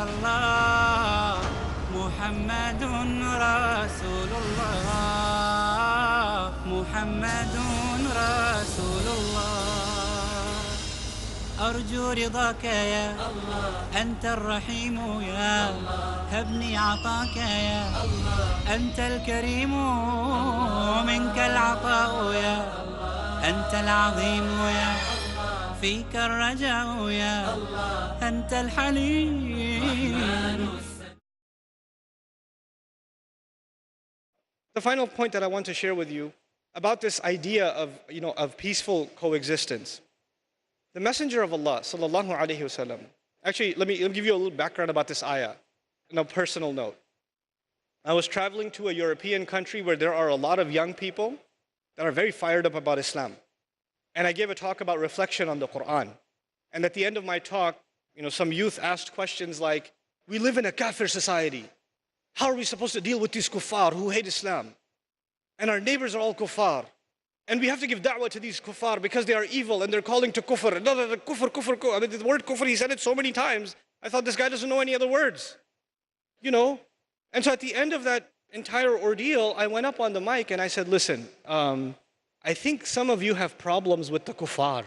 الله محمد رسول الله محمد رسول الله أرجو رضاك يا الله أنت الرحيم يا الله هبني عطاك يا الله أنت الكريم منك العطاء يا الله أنت العظيم يا الله فيك الرجاء يا الله أنت الحليم. The final point that I want to share with you about this idea of peaceful coexistence. The Messenger of Allah, sallallahu alaihi wasallam. Actually, let me give you a little background about this ayah, on a personal note. I was traveling to a European country where there are a lot of young people that are very fired up about Islam. And I gave a talk about reflection on the Quran. And at the end of my talk, some youth asked questions like, we live in a kafir society. How are we supposed to deal with these kuffar who hate Islam? And our neighbors are all kuffar. And we have to give da'wah to these kuffar because they are evil and they're calling to kufr. No, kufr, kufr, kufr. I mean, the word kufr, he said it so many times. I thought this guy doesn't know any other words. And so at the end of that entire ordeal, I went up on the mic and I said, listen, I think some of you have problems with the kuffar.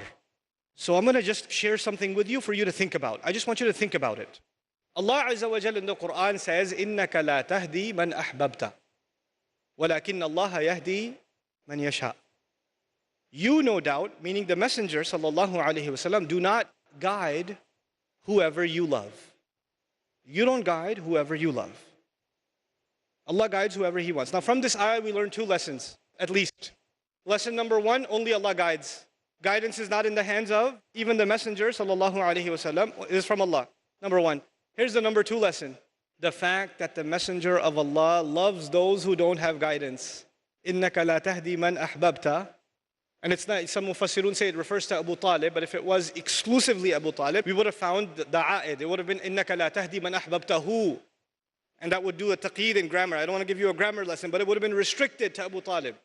So I'm going to just share something with you for you to think about. I just want you to think about it. Allah Azza wa Jalla in the Quran says, إِنَّكَ لَا تَهْدِي مَنْ أَحْبَبْتَ وَلَكِنَّ اللَّهَ يَهْدِي مَنْ يَشَاءُ. You, no doubt, meaning the Messenger sallallahu alaihi wasallam, do not guide whoever you love. You don't guide whoever you love. Allah guides whoever He wants. Now from this ayah we learn two lessons, at least. Lesson number one, only Allah guides. Guidance is not in the hands of even the Messenger sallallahu alaihi wasallam. It is from Allah. Number one. Here's the number two lesson. The fact that the Messenger of Allah loves those who don't have guidance. إِنَّكَ لَا تَهْدِي مَنْ أَحْبَبْتَ. And it's not, some Mufassirun say it refers to Abu Talib, but if it was exclusively Abu Talib, we would have found the a'id. It would have been إِنَّكَ لَا تَهْدِي مَنْ أَحْبَبْتَهُ. And that would do a taqeed in grammar. I don't want to give you a grammar lesson, but it would have been restricted to Abu Talib.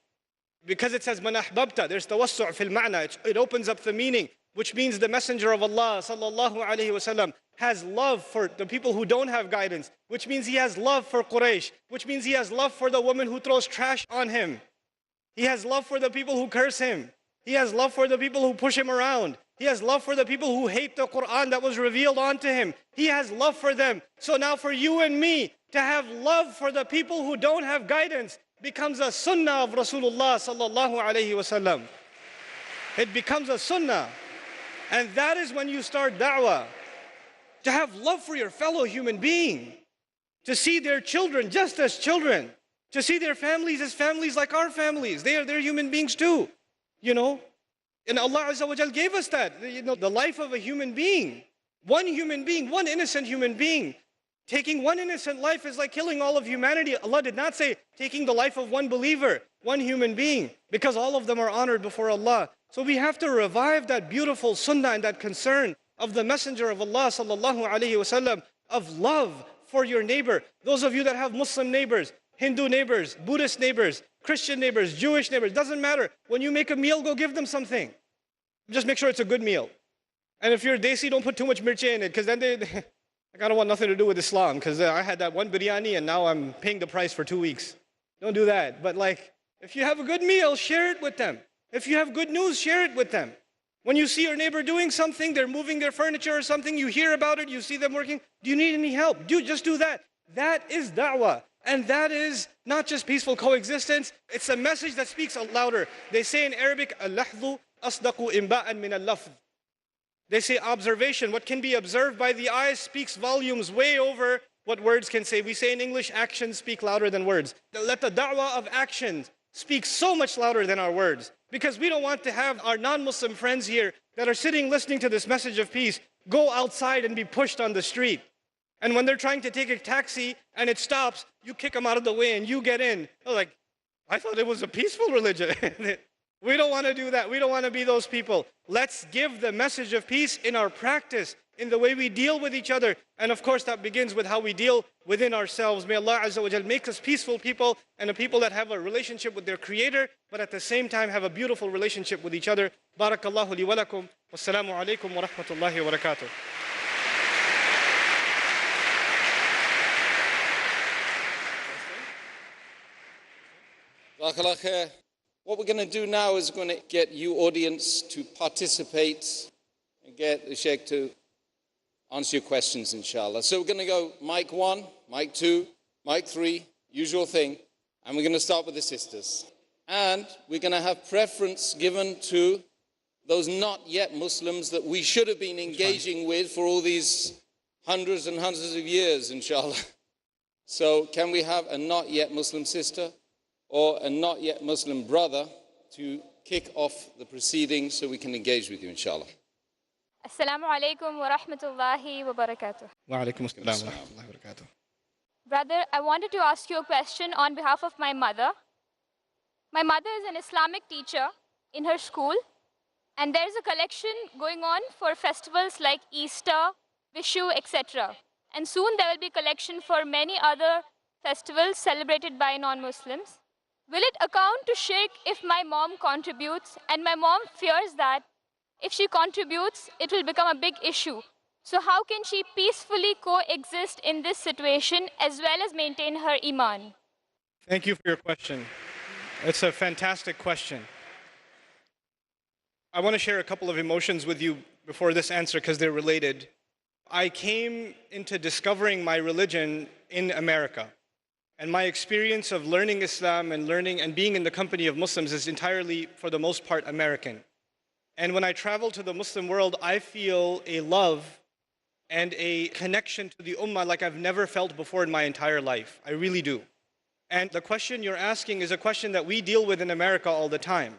Because it says مَنْ أَحْبَبْتَ, there's tawassu' fil ma'na. It opens up the meaning, which means the Messenger of Allah sallallahu alaihi wasallam has love for the people who don't have guidance, which means he has love for Quraysh, which means he has love for the woman who throws trash on him. He has love for the people who curse him. He has love for the people who push him around. He has love for the people who hate the Quran that was revealed onto him. He has love for them. So now for you and me to have love for the people who don't have guidance becomes a sunnah of Rasulullah sallallahu alaihi wasallam. It becomes a sunnah. And that is when you start da'wah. To have love for your fellow human being. To see their children just as children. To see their families as families like our families. They're human beings too. And Allah Azza wa Jal gave us that. The life of a human being. One human being, one innocent human being. Taking one innocent life is like killing all of humanity. Allah did not say taking the life of one believer, one human being, because all of them are honored before Allah. So we have to revive that beautiful sunnah and that concern of the Messenger of Allah sallallahu alaihi wasallam, of love for your neighbor. Those of you that have Muslim neighbors, Hindu neighbors, Buddhist neighbors, Christian neighbors, Jewish neighbors, doesn't matter. When you make a meal, go give them something. Just make sure it's a good meal. And if you're desi, don't put too much mirchi in it, because then I don't want nothing to do with Islam, because I had that one biryani and now I'm paying the price for 2 weeks. Don't do that. But if you have a good meal, share it with them. If you have good news, share it with them. When you see your neighbor doing something, they're moving their furniture or something, you hear about it, you see them working, do you need any help? Just do that. That is da'wah. And that is not just peaceful coexistence, it's a message that speaks louder. They say in Arabic, al-lahdhu asdaqu imba'an min al-lafz. They say observation, what can be observed by the eyes speaks volumes way over what words can say. We say in English, actions speak louder than words. Let the da'wah of actions speak so much louder than our words. Because we don't want to have our non-Muslim friends here that are sitting listening to this message of peace go outside and be pushed on the street. And when they're trying to take a taxi and it stops, you kick them out of the way and you get in. They're like, I thought it was a peaceful religion. We don't want to do that. We don't want to be those people. Let's give the message of peace in our practice, in the way we deal with each other. And of course that begins with how we deal within ourselves. May Allah Azza wa Jal make us peaceful people and a people that have a relationship with their Creator, but at the same time have a beautiful relationship with each other. Barakallahu li wa lakum. Wassalamu alaikum wa rahmatullahi wa barakatuh. Jazakallah khair. What we're going to do now is going to get you audience to participate and get the Sheikh to answer your questions, inshallah. So we're going to go mic 1, mic 2, mic 3, usual thing. And we're going to start with the sisters. And we're going to have preference given to those not yet Muslims that we should have been engaging with for all these hundreds and hundreds of years, inshallah. So can we have a not yet Muslim sister or a not yet Muslim brother to kick off the proceedings so we can engage with you, inshallah. Assalamu alaikum wa rahmatullahi wa barakatuh. Wa alaikum assalam wa rahmatullahi wa barakatuh. Brother, I wanted to ask you a question on behalf of my mother. My mother is an Islamic teacher in her school, and there is a collection going on for festivals like Easter, Vishu, etc. And soon there will be a collection for many other festivals celebrated by non-Muslims. Will it account to Sheikh if my mom contributes? And my mom fears that if she contributes, it will become a big issue. So how can she peacefully coexist in this situation as well as maintain her iman? Thank you for your question. It's a fantastic question. I want to share a couple of emotions with you before this answer because they're related. I came into discovering my religion in America. And my experience of learning Islam and learning and being in the company of Muslims is entirely, for the most part, American. And when I travel to the Muslim world, I feel a love and a connection to the Ummah like I've never felt before in my entire life. I really do. And the question you're asking is a question that we deal with in America all the time.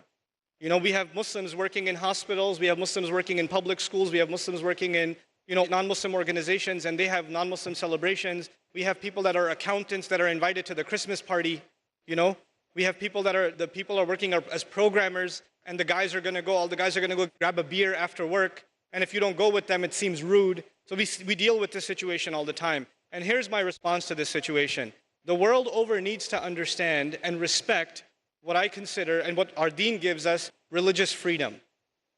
You know, we have Muslims working in hospitals, we have Muslims working in public schools, we have Muslims working in, non-Muslim organizations, and they have non-Muslim celebrations. We have people that are accountants that are invited to the Christmas party, We have people the people are working as programmers, and all the guys are gonna go grab a beer after work, and if you don't go with them, it seems rude. So we deal with this situation all the time. And here's my response to this situation. The world over needs to understand and respect what I consider and what our deen gives us, religious freedom.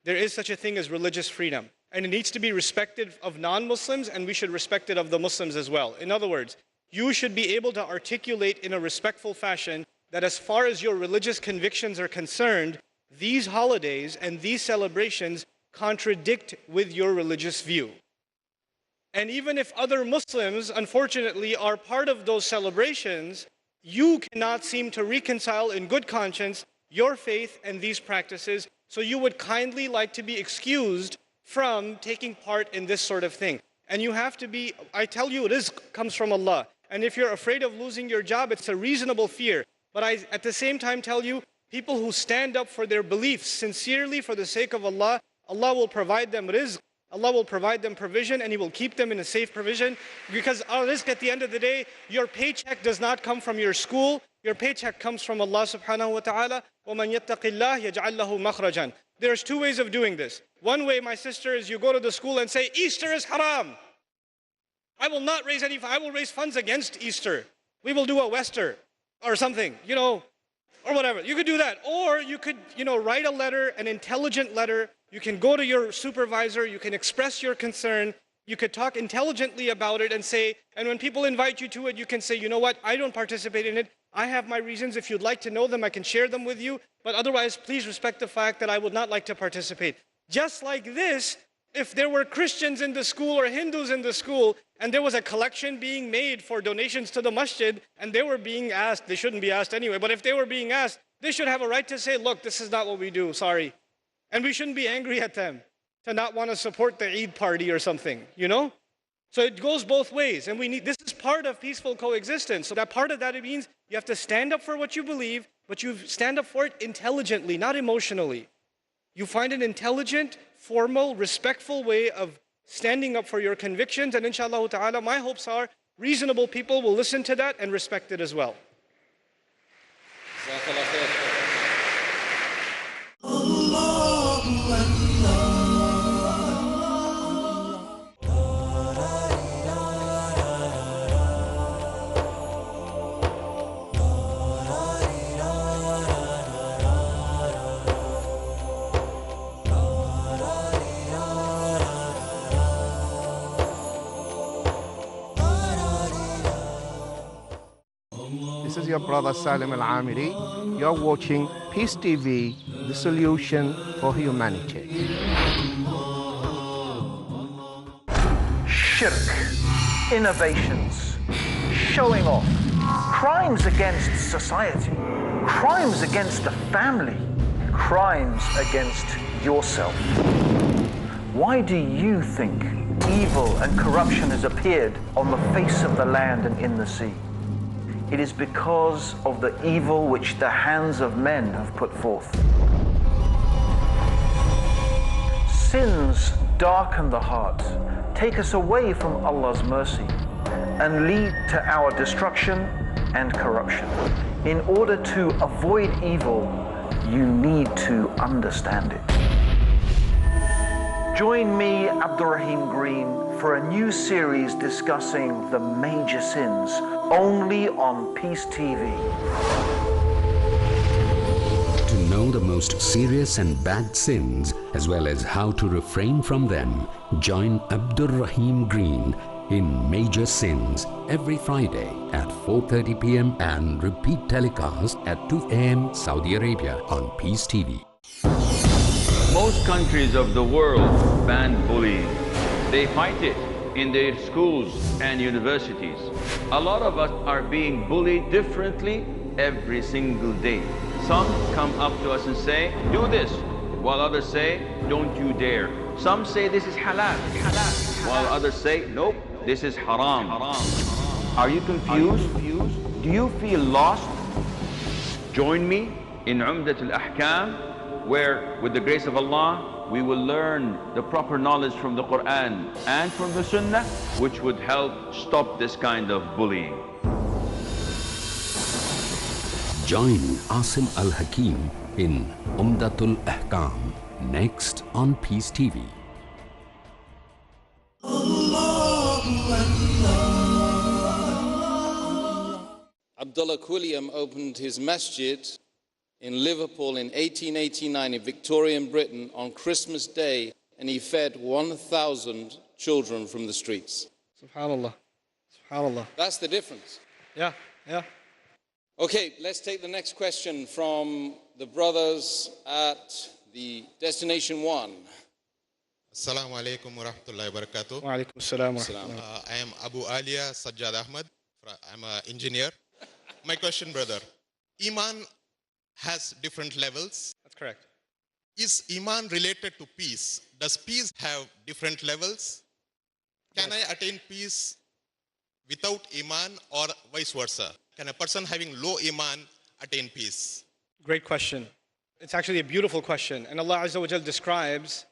There is such a thing as religious freedom. And it needs to be respected of non-Muslims, and we should respect it of the Muslims as well. In other words, you should be able to articulate in a respectful fashion that as far as your religious convictions are concerned, these holidays and these celebrations contradict with your religious view. And even if other Muslims, unfortunately, are part of those celebrations, you cannot seem to reconcile in good conscience your faith and these practices, so you would kindly like to be excused from taking part in this sort of thing. And you have to be, I tell you, rizq comes from Allah. And if you're afraid of losing your job, it's a reasonable fear. But I, at the same time, tell you, people who stand up for their beliefs sincerely for the sake of Allah, Allah will provide them rizq, Allah will provide them provision, and He will keep them in a safe provision. Because our rizq, at the end of the day, your paycheck does not come from your school, your paycheck comes from Allah subhanahu wa ta'ala. وَمَنْ يَتَّقِ اللَّهِ يَجْعَلْ لَهُ مَخْرَجًا. There's two ways of doing this. One way, my sister, is you go to the school and say, Easter is haram. I will not raise I will raise funds against Easter. We will do a Wester or something, or whatever. You could do that. Or you could, write a letter, an intelligent letter. You can go to your supervisor, you can express your concern, you could talk intelligently about it and say, and when people invite you to it, you can say, you know what, I don't participate in it. I have my reasons. If you'd like to know them, I can share them with you. But otherwise, please respect the fact that I would not like to participate. Just like this, if there were Christians in the school or Hindus in the school, and there was a collection being made for donations to the masjid, and they were being asked, they shouldn't be asked anyway, but if they were being asked, they should have a right to say, look, this is not what we do, sorry. And we shouldn't be angry at them to not want to support the Eid party or something, So it goes both ways, and this is part of peaceful coexistence. So that part of that, it means you have to stand up for what you believe, but you stand up for it intelligently, not emotionally. You find an intelligent, formal, respectful way of standing up for your convictions, and inshallah ta'ala, my hopes are reasonable people will listen to that and respect it as well. is your brother Salim Al-Amiri. You're watching Peace TV, the solution for humanity. Shirk, innovations, showing off, crimes against society, crimes against the family, crimes against yourself. Why do you think evil and corruption has appeared on the face of the land and in the sea? It is because of the evil which the hands of men have put forth. Sins darken the heart, take us away from Allah's mercy, and lead to our destruction and corruption. In order to avoid evil, you need to understand it. Join me, Abdurrahim Green, for a new series discussing the major sins, only on Peace TV. To know the most serious and bad sins, as well as how to refrain from them, join Abdurrahim Green in Major Sins every Friday at 4:30 p.m. and repeat telecast at 2 a.m. Saudi Arabia on Peace TV. Most countries of the world ban bullying. They fight it in their schools and universities. A lot of us are being bullied differently every single day. Some come up to us and say, do this, while others say, don't you dare. Some say this is halal, while others say, nope, this is haram. Are you confused? Do you feel lost? Join me in Umdat al-Ahkam, where, with the grace of Allah, we will learn the proper knowledge from the Quran and from the Sunnah, which would help stop this kind of bullying. Join Asim Al-Hakim in Umdatul Ahkam, next on Peace TV. Abdullah Quilliam opened his masjid in Liverpool in 1889 in Victorian Britain on Christmas Day, and he fed 1,000 children from the streets. Subhanallah. Subhanallah. That's the difference. Yeah. Okay, let's take the next question from the brothers at the Destination 1. Assalamu alaikum wa rahmatullahi wa barakatuh. Wa alaikum assalam wa rahmatullah. I am Abu Alia Sajjad Ahmad. I'm an engineer. My question, brother. Iman has different levels. That's correct. Is Iman related to peace? Does peace have different levels? Can I attain peace without Iman or vice versa? Can a person having low Iman attain peace? Great question. It's actually a beautiful question. And Allah Azza wa Jal describes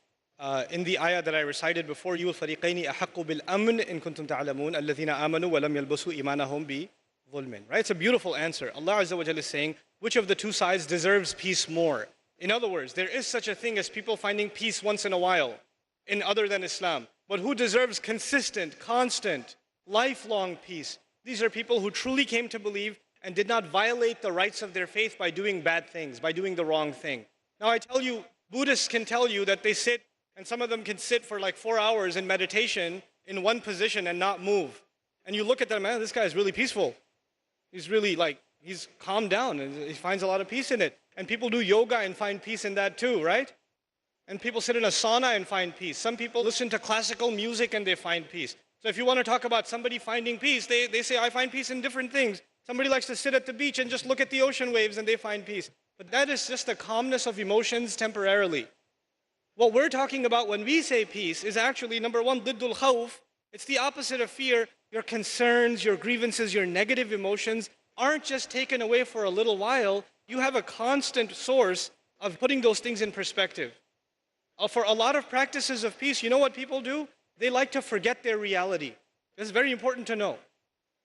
in the ayah that I recited before you, الْفَرِيقَيْنِ أَحَقُّ بِالْأَمْنِ إِن كُنْتُمْ تَعْلَمُونَ الَّذِينَ آمَنُوا وَلَمْ يَلْبَسُوا إِيمَانَهُمْ بِظُلْمٍ. Right? It's a beautiful answer. Allah Azza wa Jal is saying, which of the two sides deserves peace more? In other words, there is such a thing as people finding peace once in a while in other than Islam. But who deserves consistent, constant, lifelong peace? These are people who truly came to believe and did not violate the rights of their faith by doing bad things, by doing the wrong thing. Now I tell you, Buddhists can tell you that they sit, and some of them can sit for like 4 hours in meditation in one position and not move. And you look at them, man, this guy is really peaceful. He's really like, he's calmed down and he finds a lot of peace in it. And people do yoga and find peace in that too, right? And people sit in a sauna and find peace. Some people listen to classical music and they find peace. So if you want to talk about somebody finding peace, they say, I find peace in different things. Somebody likes to sit at the beach and just look at the ocean waves and they find peace. But that is just the calmness of emotions temporarily. What we're talking about when we say peace is actually, number one, diddul khawf. It's the opposite of fear. Your concerns, your grievances, your negative emotions aren't just taken away for a little while. You have a constant source of putting those things in perspective. For a lot of practices of peace, you know what people do? They like to forget their reality. It's very important to know.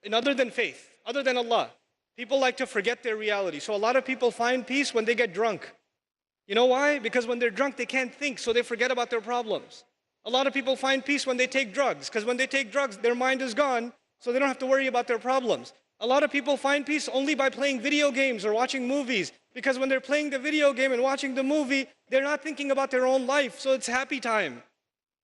In other than faith, other than Allah, people like to forget their reality. So a lot of people find peace when they get drunk. You know why? Because when they're drunk, they can't think, so they forget about their problems. A lot of people find peace when they take drugs, because when they take drugs, their mind is gone, so they don't have to worry about their problems. A lot of people find peace only by playing video games or watching movies, because when they're playing the video game and watching the movie, they're not thinking about their own life, so it's happy time.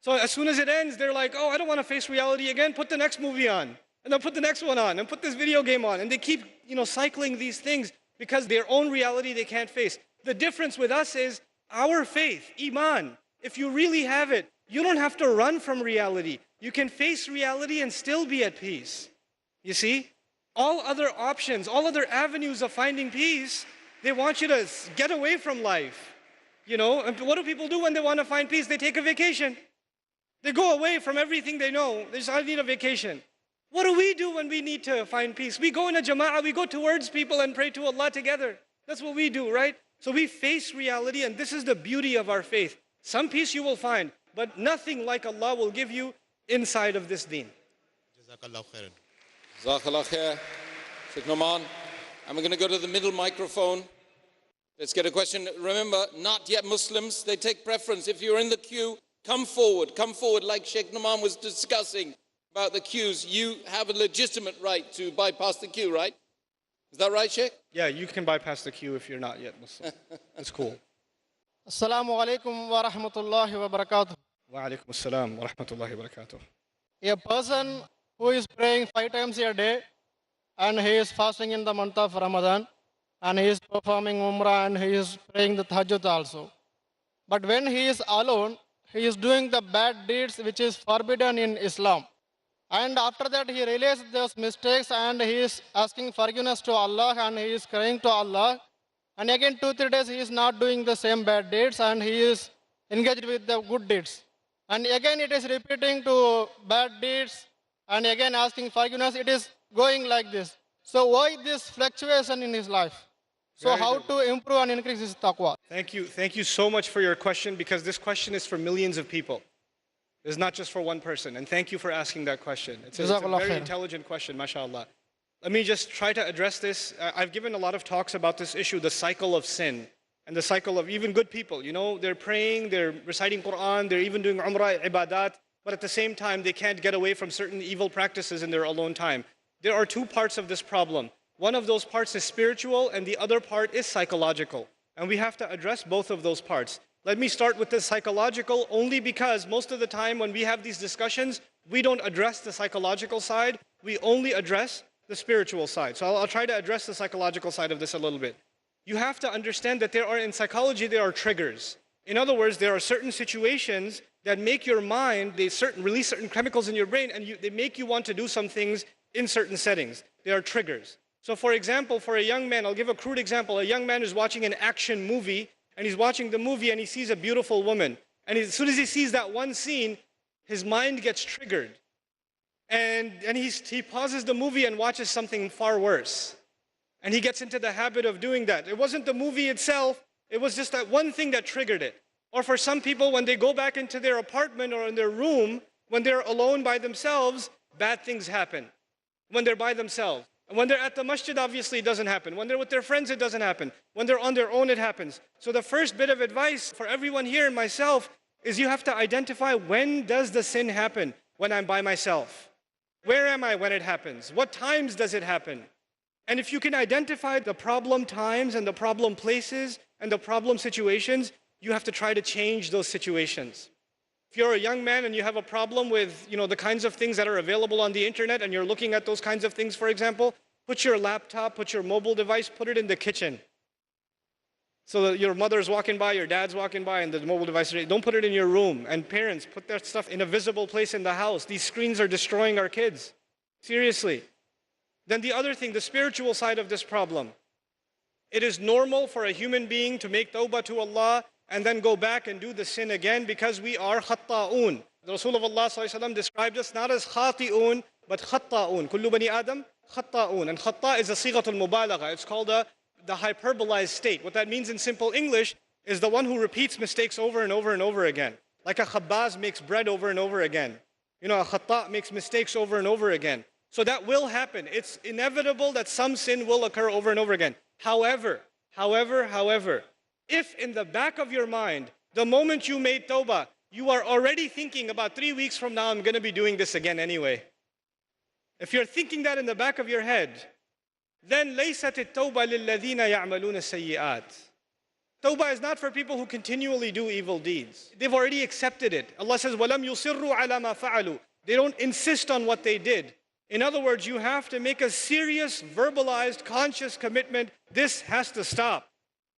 So as soon as it ends, they're like, oh, I don't want to face reality again, put the next movie on. and they'll put the next one on and put this video game on, and they keep, cycling these things because their own reality they can't face. The difference with us is our faith, iman. If you really have it, you don't have to run from reality. You can face reality and still be at peace. You see? All other options, all other avenues of finding peace, they want you to get away from life. And what do people do when they want to find peace? They take a vacation. They go away from everything they know. They just, I need a vacation. What do we do when we need to find peace? We go in a jama'ah, we go towards people and pray to Allah together. That's what we do, right? So we face reality, and this is the beauty of our faith. Some peace you will find, but nothing like Allah will give you inside of this deen. Jazakallah khairan. Jazakallah khair. Sheikh Numan. And we're going to go to the middle microphone. Let's get a question. Remember, not yet Muslims, they take preference. If you're in the queue, come forward like Sheikh Numan was discussing about the queues. You have a legitimate right to bypass the queue, right? Is that right, Sheikh? Yeah, you can bypass the queue if you're not yet Muslim. That's cool. Assalamu alaikum wa rahmatullahi wa barakatuh. Wa alaikum assalam wa rahmatullahi wa barakatuh. A person who is praying 5 times a day and he is fasting in the month of Ramadan and he is performing Umrah and he is praying the Tahajjud also. But when he is alone, he is doing the bad deeds which is forbidden in Islam. And after that he realizes those mistakes and he is asking forgiveness to Allah and he is crying to Allah. And again 2-3 days he is not doing the same bad deeds and he is engaged with the good deeds. And again it is repeating to bad deeds and again asking forgiveness. It is going like this. So why this fluctuation in his life? So Very how good. to improve and increase his taqwa? Thank you so much for your question, because this question is for millions of people. It's not just for one person. And thank you for asking that question. It's a Jazakallah very khair. intelligent question, mashallah. Let me just try to address this. I've given a lot of talks about this issue, the cycle of sin, and the cycle of even good people. They're praying, they're reciting Quran, they're even doing Umrah, ibadat, but at the same time, they can't get away from certain evil practices in their alone time. There are 2 parts of this problem. One of those parts is spiritual, and the other part is psychological. And we have to address both of those parts. Let me start with the psychological, only because most of the time when we have these discussions, we don't address the psychological side, we only address the spiritual side. So I'll try to address the psychological side of this a little bit. You have to understand that in psychology, there are triggers. In other words, there are certain situations that make your mind, release certain chemicals in your brain, and they make you want to do some things in certain settings. They are triggers. So for example, for a young man, I'll give a crude example. A young man is watching an action movie, and he's watching the movie and he sees a beautiful woman. And as soon as he sees that one scene, his mind gets triggered. And he pauses the movie and watches something far worse. And he gets into the habit of doing that. It wasn't the movie itself, it was just that one thing that triggered it. Or for some people, when they go back into their apartment or in their room, when they're alone by themselves, bad things happen. When they're by themselves. And when they're at the masjid, obviously it doesn't happen. When they're with their friends, it doesn't happen. When they're on their own, it happens. So the first bit of advice for everyone here and myself is you have to identify, when does the sin happen? When I'm by myself. Where am I when it happens? What times does it happen? And if you can identify the problem times and the problem places and the problem situations, you have to try to change those situations. If you're a young man and you have a problem with, the kinds of things that are available on the internet, and you're looking at those kinds of things, for example, put your laptop, put your mobile device, put it in the kitchen. So that your mother's walking by, your dad's walking by, and the mobile device, don't put it in your room. And parents, put that stuff in a visible place in the house. These screens are destroying our kids. Seriously. Then the other thing, the spiritual side of this problem. It is normal for a human being to make tawbah to Allah and then go back and do the sin again, because we are khatta'un. The Rasul of Allah ﷺ described us not as khati'un, but khatta'un. Kullu bani Adam khatta'un. And khatta' is a sighatul mubalagha. It's called the hyperbolized state. What that means in simple English is the one who repeats mistakes over and over and over again. Like a khabbaz makes bread over and over again. A khatta' makes mistakes over and over again. So that will happen. It's inevitable that some sin will occur over and over again. However, if in the back of your mind, the moment you made tawbah, you are already thinking about 3 weeks from now, I'm going to be doing this again anyway. If you're thinking that in the back of your head, then لَيْسَتِ التَّوْبَةِ لِلَّذِينَ يَعْمَلُونَ السَّيِّئَاتِ. Tawbah is not for people who continually do evil deeds. They've already accepted it. Allah says, وَلَمْ يُصِرُّوا عَلَى مَا فَعَلُوا. They don't insist on what they did. In other words, you have to make a serious, verbalized, conscious commitment. This has to stop.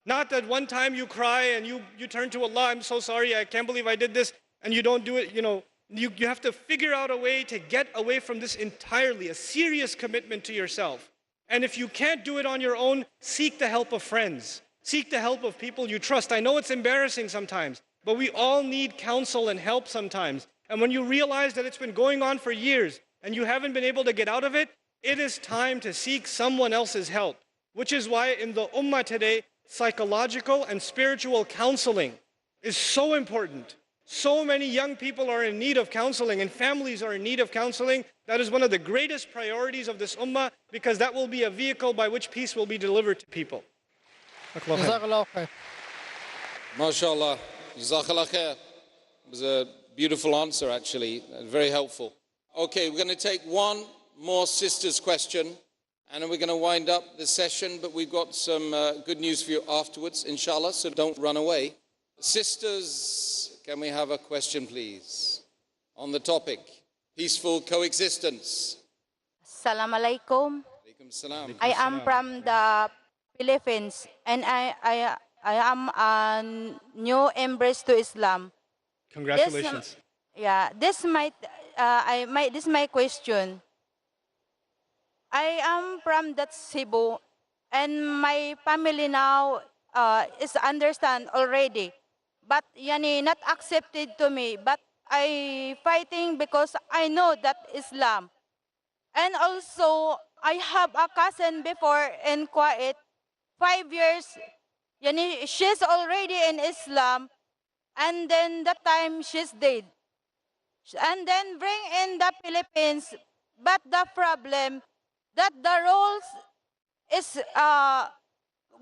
Not that one time you cry and you turn to Allah, I'm so sorry, I can't believe I did this, and you don't do it. You have to figure out a way to get away from this entirely, a serious commitment to yourself. And if you can't do it on your own, seek the help of friends. Seek the help of people you trust. I know it's embarrassing sometimes, but we all need counsel and help sometimes. And when you realize that it's been going on for years and you haven't been able to get out of it, it is time to seek someone else's help. Which is why in the ummah today, psychological and spiritual counseling is so important. So many young people are in need of counseling and families are in need of counseling. That is one of the greatest priorities of this ummah, because that will be a vehicle by which peace will be delivered to people. Jazakallah khair. MashaAllah. Jazakallah khair. It was a beautiful answer, actually. Very helpful. Okay, we're going to take one more sister's question, and then we're going to wind up the session, but we've got some good news for you afterwards, inshallah, so don't run away. Sisters, can we have a question, please, on the topic, peaceful coexistence? Assalamualaikum. Alaikum salam. I am from the Philippines, and I am a new embrace to Islam. Congratulations. This is my question. I am from that Cebu, and my family now is understand already, but not accepted to me. But I fighting because I know that Islam, and also I have a cousin before in Kuwait, 5 years. She's already in Islam, and then that time she's dead, and then bring in the Philippines. But the problem that the rules is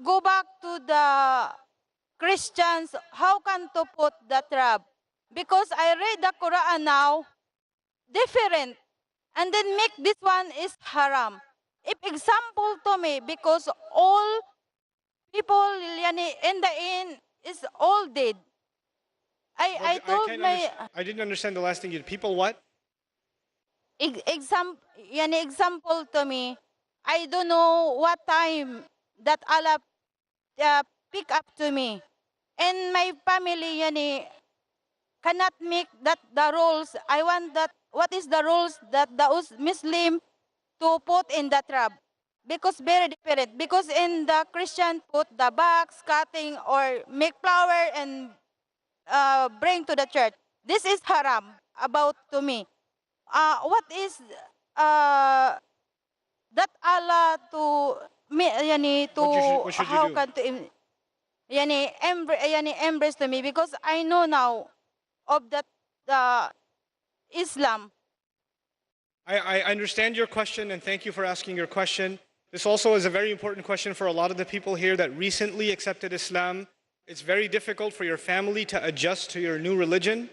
go back to the Christians. How can to put the trap? Because I read the Quran now, different, and then make this one is haram. If example to me, because all people in the end is all dead. I didn't understand the last thing you did. People what? Example to me, I don't know what time that Allah pick up to me, and my family cannot make that the rules. I want that. What is the rules that the Muslim to put in the trap? Because very different. Because in the Christian put the box cutting or make flower and bring to the church. This is haram about to me. What is that Allah to me? What should how you do? can to embrace to me, because I know now of that the Islam. I understand your question, and thank you for asking your question. This also is a very important question for a lot of the people here that recently accepted Islam. It's very difficult for your family to adjust to your new religion,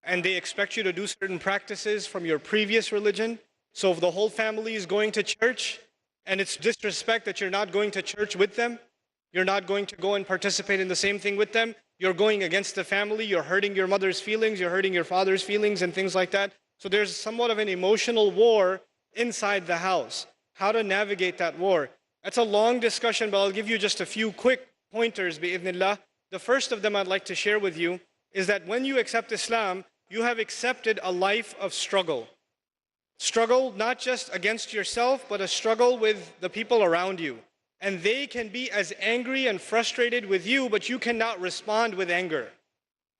and they expect you to do certain practices from your previous religion. So if the whole family is going to church, and it's disrespect that you're not going to church with them, you're not going to go and participate in the same thing with them, you're going against the family, you're hurting your mother's feelings, you're hurting your father's feelings and things like that. So there's somewhat of an emotional war inside the house. How to navigate that war? That's a long discussion, but I'll give you just a few quick pointers, bi'idhnillah. The first of them I'd like to share with you is that when you accept Islam, you have accepted a life of struggle. Struggle not just against yourself, but a struggle with the people around you. And they can be as angry and frustrated with you, but you cannot respond with anger.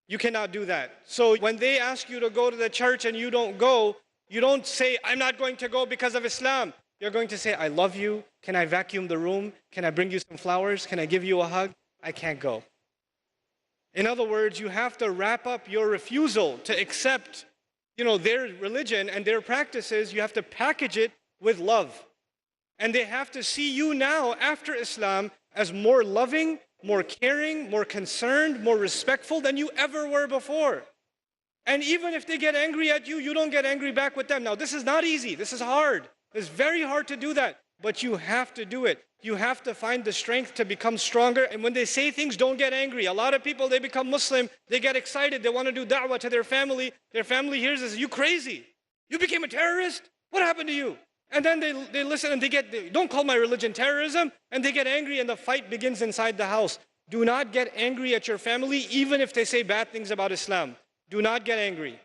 You cannot do that. So when they ask you to go to the church and you don't go, you don't say, I'm not going to go because of Islam. You're going to say, I love you. Can I vacuum the room? Can I bring you some flowers? Can I give you a hug? I can't go. In other words, you have to wrap up your refusal to accept, their religion and their practices. You have to package it with love. And they have to see you now, after Islam, as more loving, more caring, more concerned, more respectful than you ever were before. And even if they get angry at you, you don't get angry back with them. Now, this is not easy. This is hard. It's very hard to do that. But you have to do it. You have to find the strength to become stronger. And when they say things, don't get angry. A lot of people, they become Muslim, they get excited, they want to do da'wah to their family. Their family hears this, you crazy? You became a terrorist? What happened to you? And then they listen and they don't call my religion terrorism, and they get angry and the fight begins inside the house. Do not get angry at your family, even if they say bad things about Islam. Do not get angry.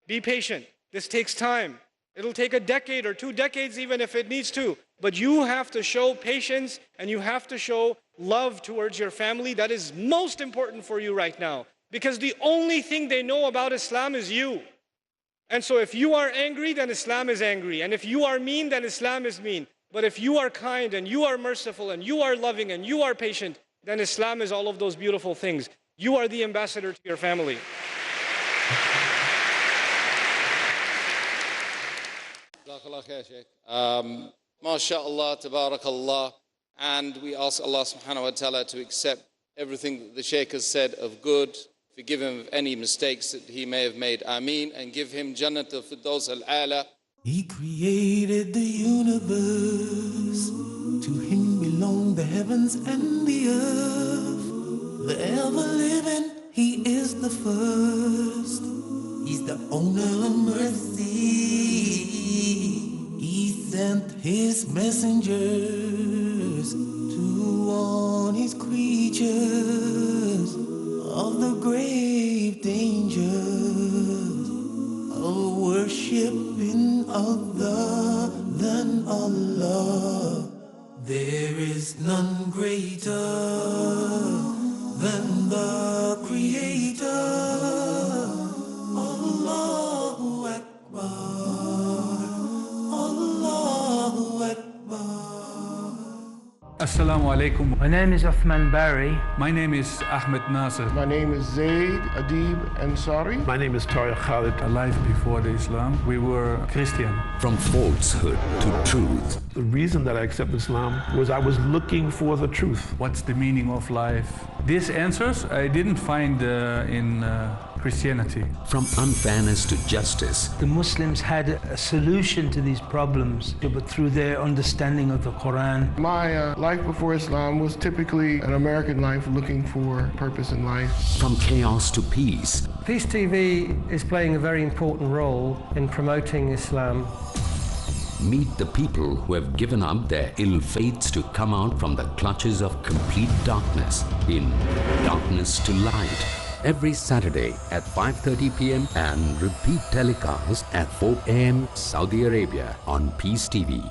Be patient. This takes time. It'll take a decade or 2 decades even if it needs to. But you have to show patience and you have to show love towards your family. That is most important for you right now. Because the only thing they know about Islam is you. And so if you are angry, then Islam is angry. And if you are mean, then Islam is mean. But if you are kind and you are merciful and you are loving and you are patient, then Islam is all of those beautiful things. You are the ambassador to your family. MashaAllah, tabarakallah. And we ask Allah subhanahu wa ta'ala to accept everything that the Sheikh has said of good, forgive him of any mistakes that he may have made. Ameen. And give him Jannat al-Firdaus al-A'la. He created the universe. To him belong the heavens and the earth. The ever-living, he is the first. He's the owner of mercy. He sent his messengers to warn his creatures of the grave dangers of worshiping other than Allah. There is none greater than the Creator. Allahu Akbar, Allahu Akbar. Assalamu alaikum. My name is Uthman Barry. My name is Ahmed Nasser. My name is Zaid Adib Ansari. My name is Tariq Khalid. Alive before the Islam, we were Christian. From falsehood to truth. The reason that I accepted Islam was I was looking for the truth. What's the meaning of life? These answers I didn't find in Christianity. From unfairness to justice. The Muslims had a solution to these problems, but through their understanding of the Quran. My life before Islam was typically an American life looking for purpose in life. From chaos to peace. Peace TV is playing a very important role in promoting Islam. Meet the people who have given up their ill fates to come out from the clutches of complete darkness in Darkness to Light. Every Saturday at 5:30 p.m. and repeat telecast at 4 a.m. Saudi Arabia on Peace TV.